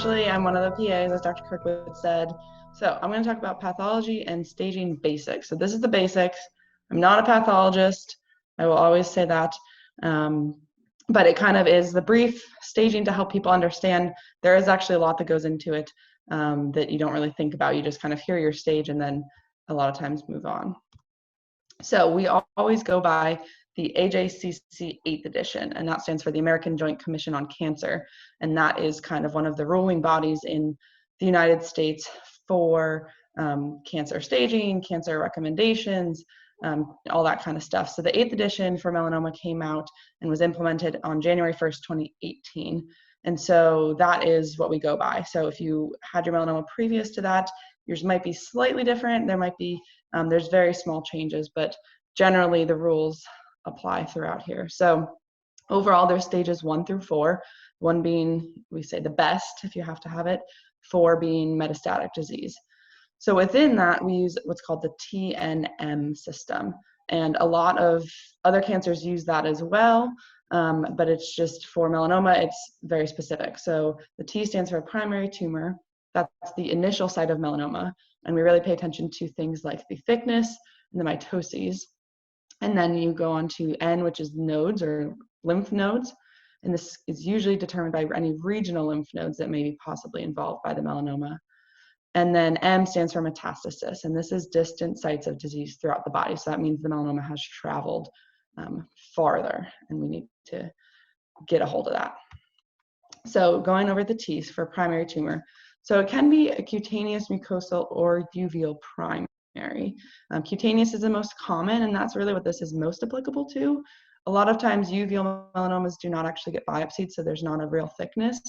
officially, I'm one of the PAs, as Dr. Kirkwood said. So I'm going to talk about pathology and staging basics. So this is the basics. I'm not a pathologist. I will always say that. But it kind of is the brief staging to help people understand there is actually a lot that goes into it that you don't really think about. You just kind of hear your stage and then a lot of times move on. So we always go by the AJCC 8th edition, and that stands for the American Joint Commission on Cancer. And that is kind of one of the ruling bodies in the United States for cancer staging, cancer recommendations, all that kind of stuff. So the 8th edition for melanoma came out and was implemented on January 1st, 2018. And so that is what we go by. So if you had your melanoma previous to that, yours might be slightly different. There might be, there's very small changes, but generally the rules apply throughout here. So overall, there's stages 1 through 4, 1 being, we say, the best if you have to have it, 4 being metastatic disease. So within that, we use what's called the TNM system. And a lot of other cancers use that as well, but it's just for melanoma, it's very specific. So the T stands for primary tumor. That's the initial site of melanoma. And we really pay attention to things like the thickness and the mitoses. And then you go on to N, which is nodes or lymph nodes. And this is usually determined by any regional lymph nodes that may be possibly involved by the melanoma. And then M stands for metastasis. And this is distant sites of disease throughout the body. So that means the melanoma has traveled farther, and we need to get a hold of that. So going over the T's for primary tumor. So it can be a cutaneous, mucosal, or uveal primary. Cutaneous is the most common, and that's really what this is most applicable to. A lot of times uveal melanomas do not actually get biopsied, so there's not a real thickness.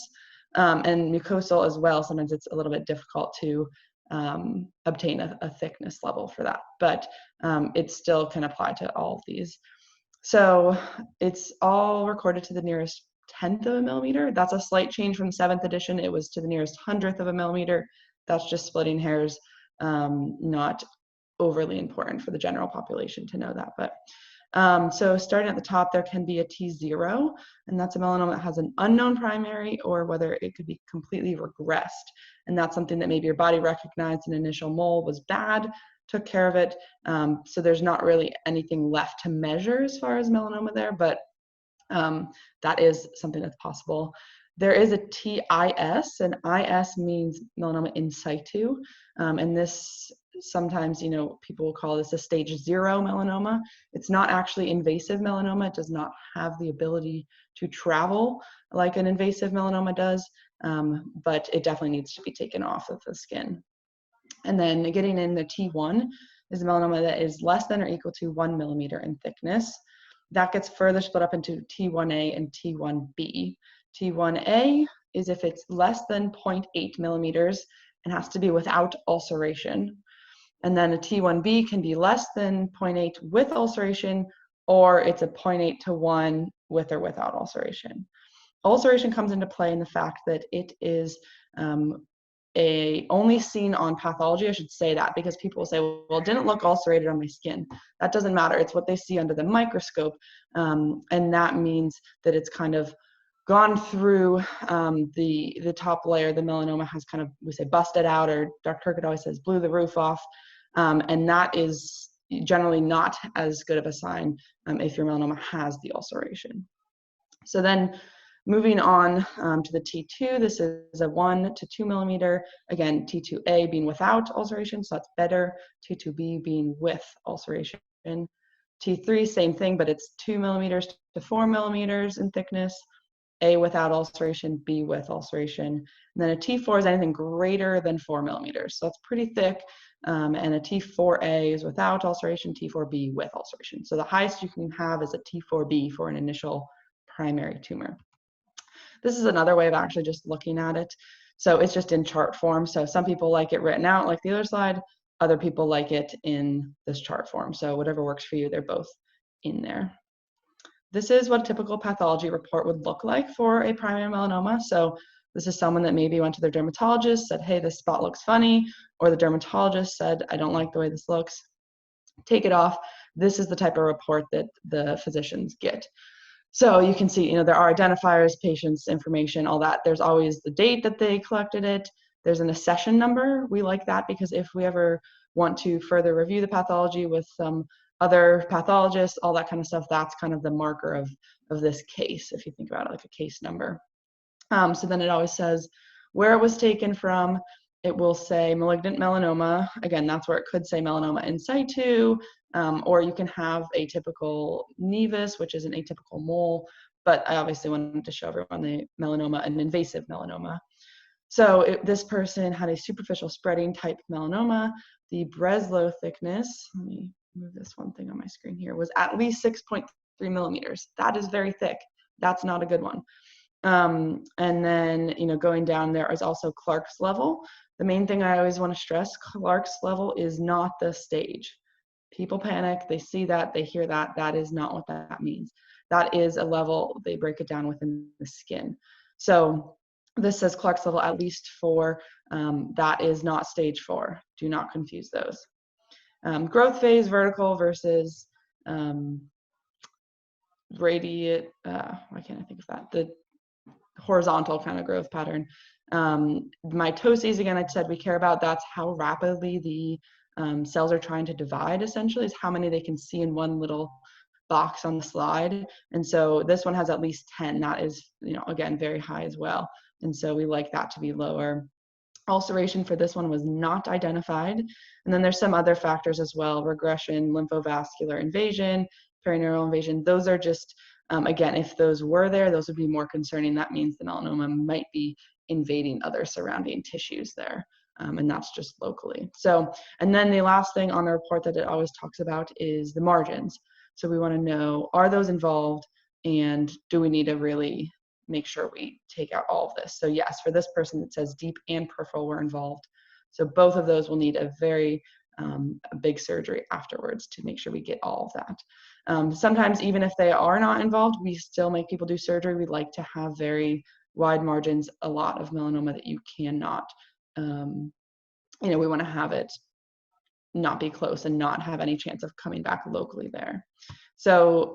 And mucosal as well, sometimes it's a little bit difficult to obtain a thickness level for that, but it still can apply to all of these. So it's all recorded to the nearest 1/10 of a millimeter. That's a slight change from 7th edition. It was to the nearest 100th of a millimeter. That's just splitting hairs, not overly important for the general population to know that. But so starting at the top, there can be a T0, and that's a melanoma that has an unknown primary, or whether it could be completely regressed. And that's something that maybe your body recognized an initial mole was bad, took care of it. So there's not really anything left to measure as far as melanoma there, but that is something that's possible. There is a TIS, and IS means melanoma in situ. And this sometimes, people will call this a stage 0 melanoma. It's not actually invasive melanoma. It does not have the ability to travel like an invasive melanoma does, but it definitely needs to be taken off of the skin. And then getting in the T1 is a melanoma that is less than or equal to 1 millimeter in thickness. That gets further split up into T1A and T1B. T1A is if it's less than 0.8 millimeters and has to be without ulceration. And then a T1B can be less than 0.8 with ulceration, or it's a 0.8 to 1 with or without ulceration. Ulceration comes into play in the fact that it is only seen on pathology. I should say that, because people will say, well, it didn't look ulcerated on my skin. That doesn't matter. It's what they see under the microscope. And that means that it's kind of gone through the top layer. The melanoma has kind of, we say, busted out, or Dr. Kirkwood always says, blew the roof off. And that is generally not as good of a sign if your melanoma has the ulceration. So then moving on to the T2, this is a 1 to 2 millimeter. Again, T2A being without ulceration, so that's better. T2B being with ulceration. T3, same thing, but it's 2 millimeters to 4 millimeters in thickness. A without ulceration, B with ulceration. And then a T4 is anything greater than 4 millimeters. So it's pretty thick. And a T4A is without ulceration, T4B with ulceration. So the highest you can have is a T4B for an initial primary tumor. This is another way of actually just looking at it. So it's just in chart form. So some people like it written out like the other slide. Other people like it in this chart form. So whatever works for you, they're both in there. This is what a typical pathology report would look like for a primary melanoma. So this is someone that maybe went to their dermatologist, said, hey, this spot looks funny, or the dermatologist said, I don't like the way this looks, take it off. This is the type of report that the physicians get. So you can see, there are identifiers, patients, information, all that. There's always the date that they collected it. There's an accession number. We like that because if we ever want to further review the pathology with some other pathologists, all that kind of stuff, that's kind of the marker of this case, if you think about it like a case number. So then it always says where it was taken from. It will say malignant melanoma. Again, that's where it could say melanoma in situ, or you can have atypical nevus, which is an atypical mole, but I obviously wanted to show everyone the melanoma, an invasive melanoma. So this person had a superficial spreading type melanoma. The Breslow thickness, let me move this one thing on my screen here, was at least 6.3 millimeters. That is very thick. That's not a good one. And then, going down there is also Clark's level. The main thing I always want to stress, Clark's level is not the stage. People panic, they see that, they hear that. That is not what that means. That is a level, they break it down within the skin. So this says Clark's level at least 4. That is not stage 4. Do not confuse those. Growth phase, vertical versus radiate, why can't I think of that? The horizontal kind of growth pattern. Mitosis, again, I said we care about. That's how rapidly the cells are trying to divide, essentially, is how many they can see in one little box on the slide. And so this one has at least 10. That is, again, very high as well. And so we like that to be lower. Ulceration for this one was not identified. And then there's some other factors as well: regression, lymphovascular invasion, perineural invasion. Those are just, again, if those were there, those would be more concerning. That means the melanoma might be invading other surrounding tissues there. And that's just locally. So, and then the last thing on the report that it always talks about is the margins. So we want to know, are those involved, and do we need to really make sure we take out all of this? So yes, for this person, it says deep and peripheral were involved. So both of those will need a very big surgery afterwards to make sure we get all of that. Sometimes even if they are not involved, we still make people do surgery. We like to have very wide margins. A lot of melanoma that you cannot, we want to have it not be close and not have any chance of coming back locally there. So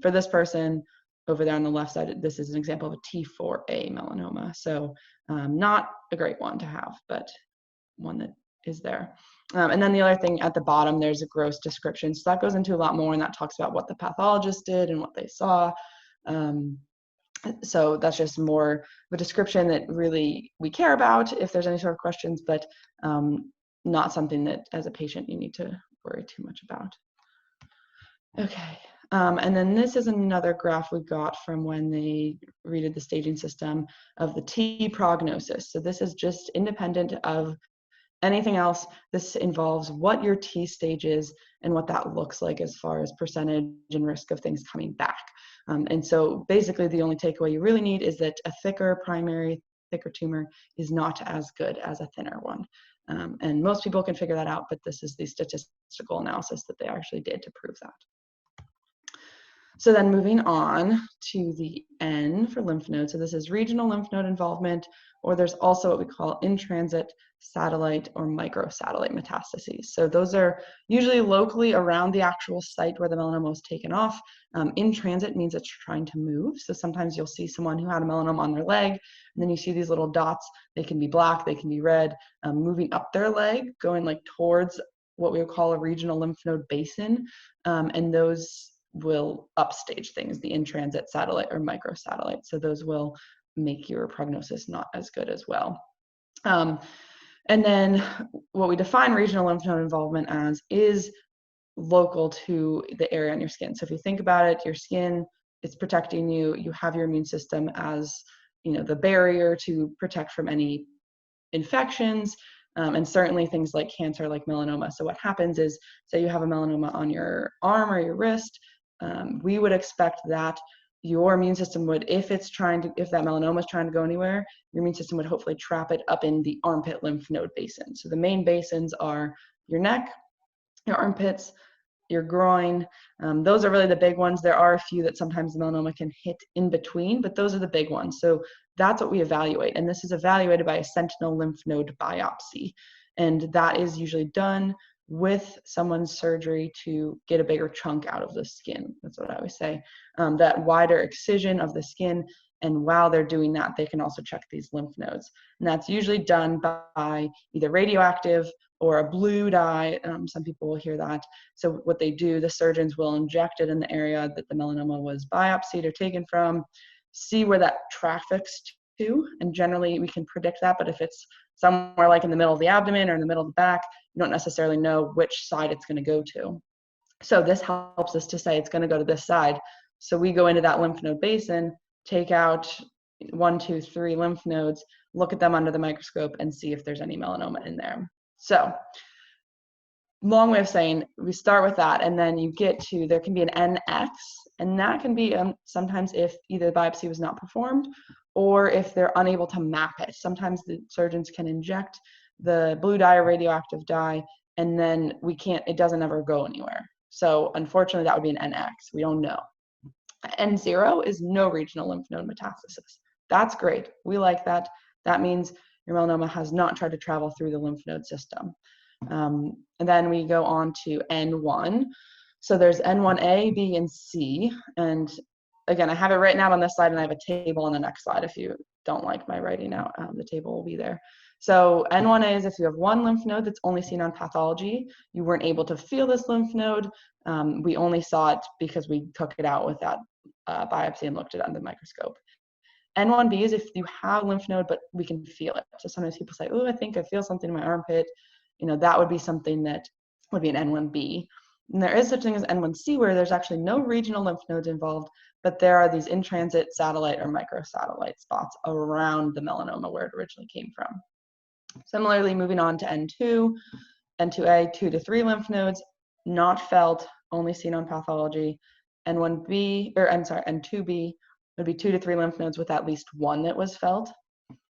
for this person over there on the left side, this is an example of a T4A melanoma. So not a great one to have, but one that is there. And then the other thing at the bottom, there's a gross description. So that goes into a lot more, and that talks about what the pathologist did and what they saw. So that's just more of a description that really we care about if there's any sort of questions, but not something that as a patient you need to worry too much about. Okay, and then this is another graph we got from when they redid the staging system of the T prognosis. So this is just independent of anything else. This involves what your T stage is and what that looks like as far as percentage and risk of things coming back. And so basically the only takeaway you really need is that a thicker tumor is not as good as a thinner one. And most people can figure that out, but this is the statistical analysis that they actually did to prove that. So then moving on to the N for lymph node. So this is regional lymph node involvement, or there's also what we call in-transit satellite or microsatellite metastases. So those are usually locally around the actual site where the melanoma was taken off. In transit means it's trying to move. So sometimes you'll see someone who had a melanoma on their leg, and then you see these little dots. They can be black, they can be red, moving up their leg, going like towards what we would call a regional lymph node basin. And those will upstage things, the in-transit satellite or microsatellite. So those will make your prognosis not as good as well. And then what we define regional lymph node involvement as is local to the area on your skin. So if you think about it, your skin is protecting you. You have your immune system as, the barrier to protect from any infections, and certainly things like cancer, like melanoma. So what happens is, say you have a melanoma on your arm or your wrist, we would expect that your immune system would, if that melanoma is trying to go anywhere, your immune system would hopefully trap it up in the armpit lymph node basin. So the main basins are your neck, your armpits, your groin. Those are really the big ones. There are a few that sometimes the melanoma can hit in between, but those are the big ones. So that's what we evaluate. And this is evaluated by a sentinel lymph node biopsy. And that is usually done with someone's surgery to get a bigger chunk out of the skin. That's what I always say. That wider excision of the skin, and while they're doing that, they can also check these lymph nodes. And that's usually done by either radioactive or a blue dye. Some people will hear that. So what they do, the surgeons will inject it in the area that the melanoma was biopsied or taken from, see where that traffics to, and generally we can predict that, but if it's somewhere like in the middle of the abdomen or in the middle of the back, you don't necessarily know which side it's going to go to. So this helps us to say it's going to go to this side. So we go into that lymph node basin, take out 1, 2, 3 lymph nodes, look at them under the microscope, and see if there's any melanoma in there. So long way of saying, we start with that, and then you get to, there can be an NX, and that can be sometimes if either the biopsy was not performed or if they're unable to map it. Sometimes the surgeons can inject the blue dye or radioactive dye, and then it doesn't ever go anywhere. So unfortunately, that would be an NX. We don't know. N0 is no regional lymph node metastasis. That's great. We like that. That means your melanoma has not tried to travel through the lymph node system. And then we go on to N1. So there's N1A, B, and C. And again, I have it written out on this slide, and I have a table on the next slide. If you don't like my writing out, the table will be there. So N1A is if you have one lymph node that's only seen on pathology. You weren't able to feel this lymph node. We only saw it because we took it out with that biopsy and looked at it under the microscope. N1B is if you have lymph node, but we can feel it. So sometimes people say, oh, I think I feel something in my armpit. You know, that would be something that would be an N1B. And there is such a thing as N1C, where there's actually no regional lymph nodes involved, but there are these in-transit satellite or microsatellite spots around the melanoma where it originally came from. Similarly, moving on to N2, N2A, 2 to 3 lymph nodes, not felt, only seen on pathology. N2B would be 2 to 3 lymph nodes with at least one that was felt.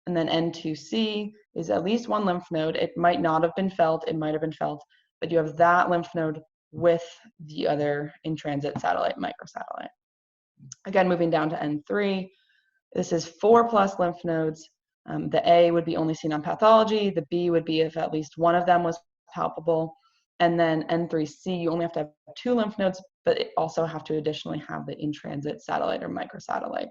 And then N2C is at least one lymph node. It might not have been felt, it might have been felt, but you have that lymph node with the other in-transit satellite, microsatellite. Again, moving down to N3, this is 4+ lymph nodes. The A would be only seen on pathology. The B would be if at least one of them was palpable. And then N3C, you only have to have 2 lymph nodes, but it also have to additionally have the in-transit satellite or microsatellite.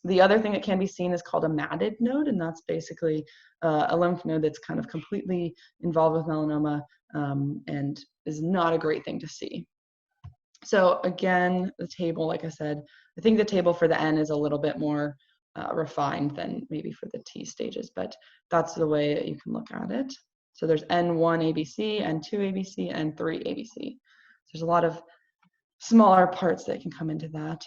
The other thing that can be seen is called a matted node, and that's basically a lymph node that's kind of completely involved with melanoma and is not a great thing to see. So again, the table, like I said, I think the table for the N is a little bit more refined than maybe for the T stages, but that's the way that you can look at it. So there's N1 ABC, N2 ABC, N3 ABC. There's a lot of smaller parts that can come into that.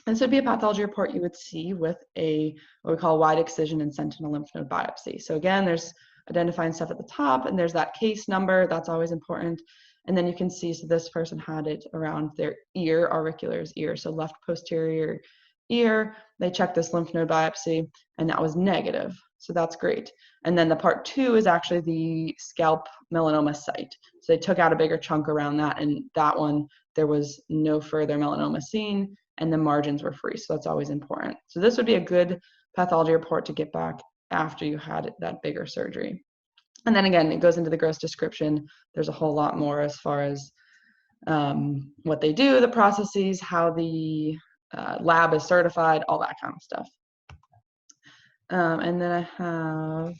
And this would be a pathology report you would see with a what we call wide excision and sentinel lymph node biopsy. So again, there's identifying stuff at the top, and there's that case number. That's always important. And then you can see, so this person had it around their ear, auricularis ear, so left posterior ear. They checked this lymph node biopsy, and that was negative. So that's great. And then the part 2 is actually the scalp melanoma site. So they took out a bigger chunk around that, and that one, there was no further melanoma seen, and the margins were free. So that's always important. So this would be a good pathology report to get back after you had that bigger surgery. And then again, it goes into the gross description. There's a whole lot more as far as what they do, the processes, how the lab is certified, all that kind of stuff. And then I have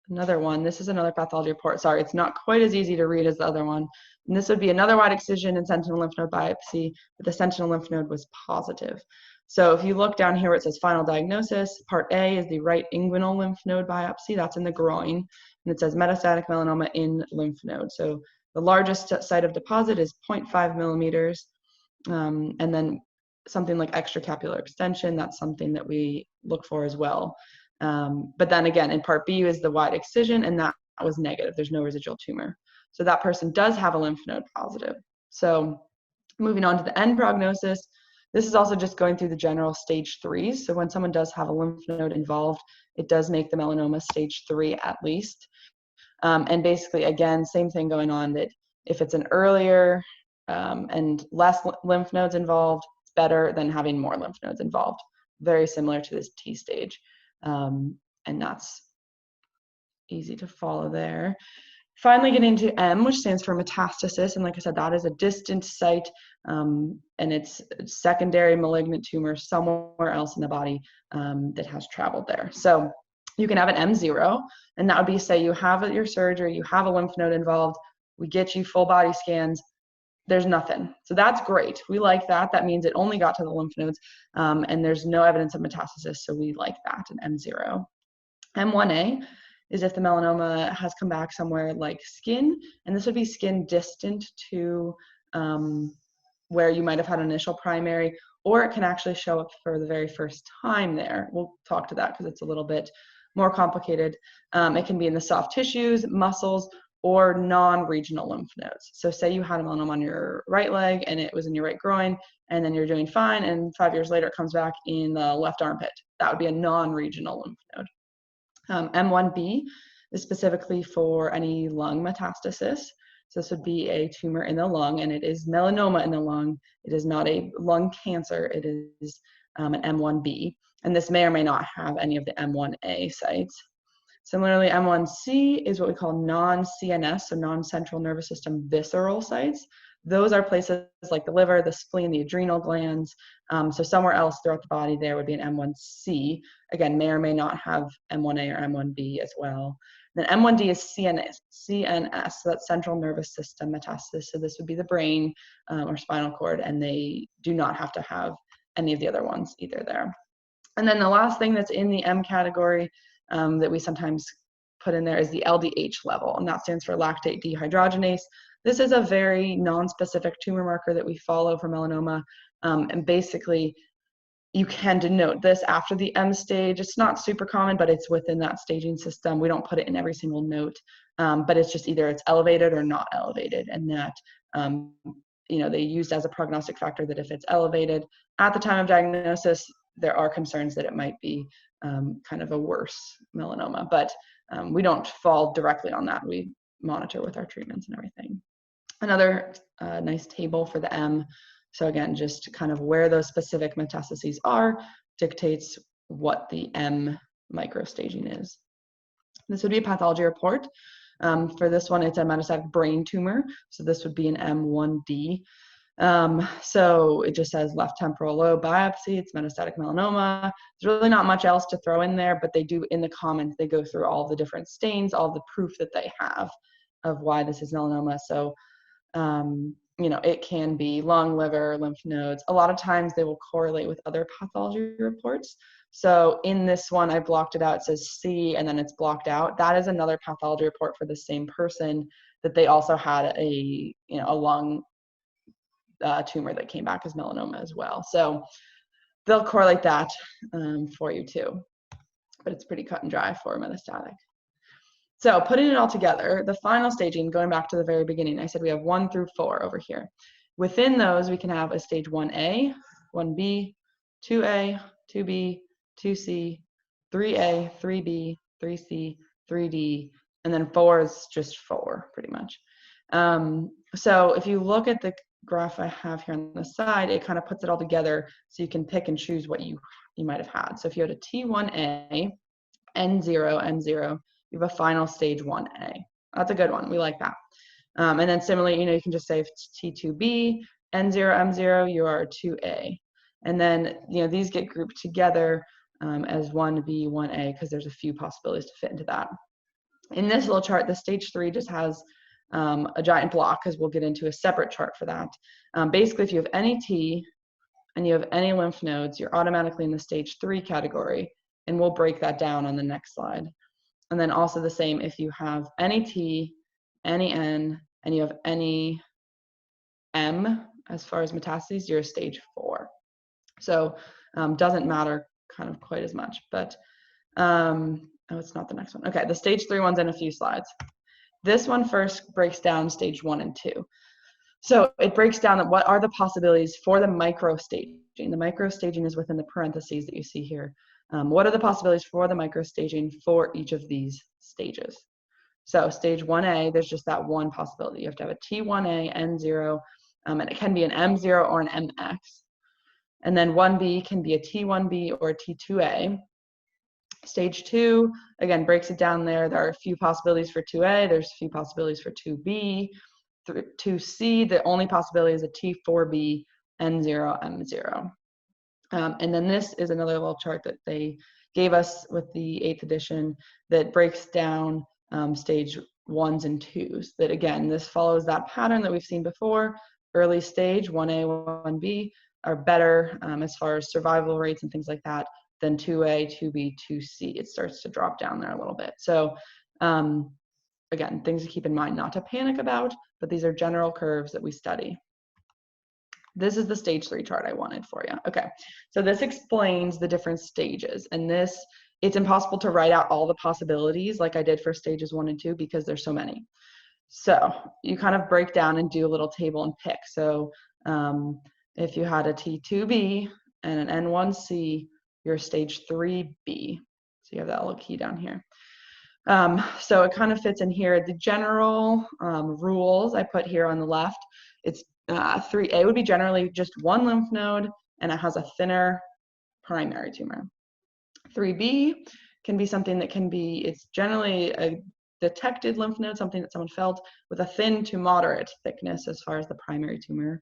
another one. This is another pathology report. Sorry, it's not quite as easy to read as the other one. And this would be another wide excision and sentinel lymph node biopsy, but the sentinel lymph node was positive. So if you look down here where it says final diagnosis, part A is the right inguinal lymph node biopsy. That's in the groin. And it says metastatic melanoma in lymph node. So the largest site of deposit is 0.5 millimeters. And then something like extracapular extension, that's something that we look for as well. But then again, in part B is the wide excision, and that was negative. There's no residual tumor. So that person does have a lymph node positive. So moving on to the end prognosis, this is also just going through the general stage 3s. So when someone does have a lymph node involved, it does make the melanoma stage 3 at least. And basically, again, same thing going on, that if it's an earlier and less lymph nodes involved, it's better than having more lymph nodes involved. Very similar to this T stage. And that's easy to follow there. Finally, getting to M, which stands for metastasis, and like I said, that is a distant site, and it's secondary malignant tumor somewhere else in the body that has traveled there. So you can have an M0, and that would be, say you have your surgery, you have a lymph node involved, we get you full body scans, there's nothing. So that's great. We like that. That means it only got to the lymph nodes, and there's no evidence of metastasis, so we like that, an M0. M1A is if the melanoma has come back somewhere like skin, and this would be skin distant to where you might have had an initial primary, or it can actually show up for the very first time there. We'll talk to that because it's a little bit more complicated. It can be in the soft tissues, muscles, or non-regional lymph nodes. So say you had a melanoma on your right leg and it was in your right groin, and then you're doing fine, and 5 years later it comes back in the left armpit. That would be a non-regional lymph node. M1B is specifically for any lung metastasis. So this would be a tumor in the lung, and it is melanoma in the lung. It is not a lung cancer. It is an M1B, and this may or may not have any of the M1A sites. Similarly, M1C is what we call non-CNS, so non-central nervous system visceral sites. Those are places like the liver, the spleen, the adrenal glands. So somewhere else throughout the body there would be an M1C. Again, may or may not have M1A or M1B as well. Then M1D is CNS, so that's central nervous system metastasis. So this would be the brain or spinal cord, and they do not have to have any of the other ones either there. And then the last thing that's in the M category that we sometimes put in there is the LDH level, and that stands for lactate dehydrogenase. This is a very non-specific tumor marker that we follow for melanoma, and basically you can denote this after the M stage. It's not super common, but it's within that staging system. We don't put it in every single note, but it's just either it's elevated or not elevated, and that they used as a prognostic factor that if it's elevated at the time of diagnosis, there are concerns that it might be kind of a worse melanoma, but we don't fall directly on that. We monitor with our treatments and everything. Another nice table for the M. So again, just kind of where those specific metastases are dictates what the M microstaging is. This would be a pathology report. For this one, it's a metastatic brain tumor. So this would be an M1D. So it just says left temporal lobe biopsy, it's metastatic melanoma. There's really not much else to throw in there, but they do, in the comments, they go through all the different stains, all the proof that they have of why this is melanoma. So, it can be lung, liver, lymph nodes. A lot of times they will correlate with other pathology reports. So in this one, I blocked it out. It says C, and then it's blocked out. That is another pathology report for the same person that they also had a lung tumor that came back as melanoma as well. So they'll correlate that for you too, but it's pretty cut and dry for metastatic. So putting it all together, the final staging, going back to the very beginning, I said we have 1 through 4 over here. Within those, we can have a stage 1A, 1B, 2A, 2B, 2C, 3A, 3B, 3C, 3D, and then 4 is just 4, pretty much. So if you look at the graph I have here on the side, it kind of puts it all together so you can pick and choose what you might have had. So if you had a T1A, N0, M0, you have a final stage 1A. That's a good one. We like that. And then similarly, you can just say if it's T2B, N0, M0, you are 2A. And then, these get grouped together as 1B, 1A, because there's a few possibilities to fit into that. In this little chart, the stage 3 just has a giant block, because we'll get into a separate chart for that. Basically, if you have any T and you have any lymph nodes, you're automatically in the stage 3 category, and we'll break that down on the next slide. And then also the same, if you have any T, any N, and you have any M as far as metastases, you're stage 4. So doesn't matter kind of quite as much, but oh, it's not the next one. Okay, the stage 3 one's in a few slides. This one first breaks down stage 1 and 2. So it breaks down that what are the possibilities for the microstaging. The microstaging is within the parentheses that you see here. What are the possibilities for the microstaging for each of these stages? So stage 1A, there's just that one possibility. You have to have a T1A, N0, and it can be an M0 or an MX. And then 1B can be a T1B or a T2A. Stage 2, again, breaks it down there. There are a few possibilities for 2A, there's a few possibilities for 2B, 2C, the only possibility is a T4B, N0, M0. And then this is another little chart that they gave us with the 8th edition that breaks down stage 1s and 2s. That again, this follows that pattern that we've seen before. Early stage, 1A, 1B, are better as far as survival rates and things like that than 2A, 2B, 2C. It starts to drop down there a little bit. So again, things to keep in mind, not to panic about, but these are general curves that we study. This is the stage 3 chart I wanted for you. Okay, so this explains the different stages, and this, it's impossible to write out all the possibilities like I did for stages 1 and 2 because there's so many. So you kind of break down and do a little table and pick. So if you had a T2B and an N1C, you're stage 3B. So you have that little key down here. So it kind of fits in here. The general rules I put here on the left, it's 3A would be generally just one lymph node and it has a thinner primary tumor. 3B can be something that can be, it's generally a detected lymph node, something that someone felt with a thin to moderate thickness as far as the primary tumor.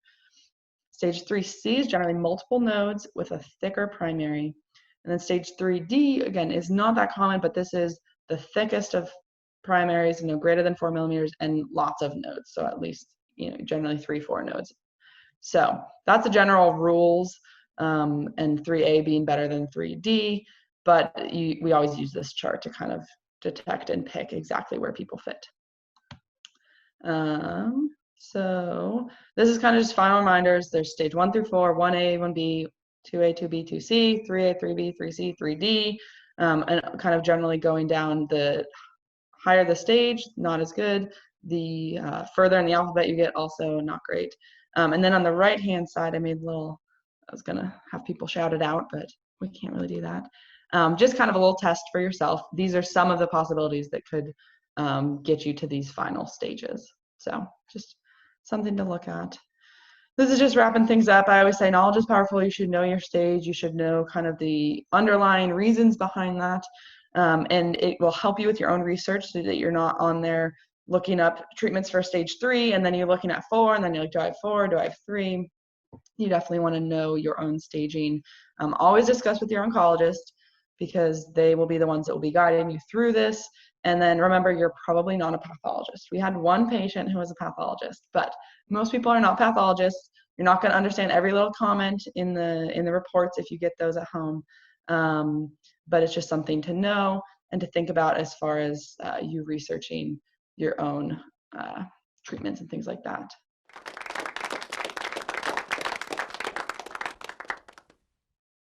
Stage 3C is generally multiple nodes with a thicker primary. And then stage 3D, again, is not that common, but this is the thickest of primaries, greater than 4 millimeters and lots of nodes. So at least, generally 3-4 nodes. So that's the general rules, and 3A being better than 3D, but we always use this chart to kind of detect and pick exactly where people fit. So this is kind of just final reminders. There's stage 1 through 4, 1A, 1B, 2A, 2B, 2C, 3A, 3B, 3C, 3D, and kind of generally going down. The higher the stage, not as good. The further in the alphabet you get, also not great. And then on the right-hand side, I was gonna have people shout it out, but we can't really do that. Just kind of a little test for yourself. These are some of the possibilities that could get you to these final stages. So just something to look at. This is just wrapping things up. I always say knowledge is powerful. You should know your stage. You should know kind of the underlying reasons behind that. And it will help you with your own research so that you're not on there looking up treatments for stage 3 and then you're looking at 4 and then you're like, do I have 4? Do I have 3? You definitely want to know your own staging. Always discuss with your oncologist because they will be the ones that will be guiding you through this. And then remember, you're probably not a pathologist. We had one patient who was a pathologist, but most people are not pathologists. You're not going to understand every little comment in the reports if you get those at home. But it's just something to know and to think about as far as you researching your own treatments and things like that.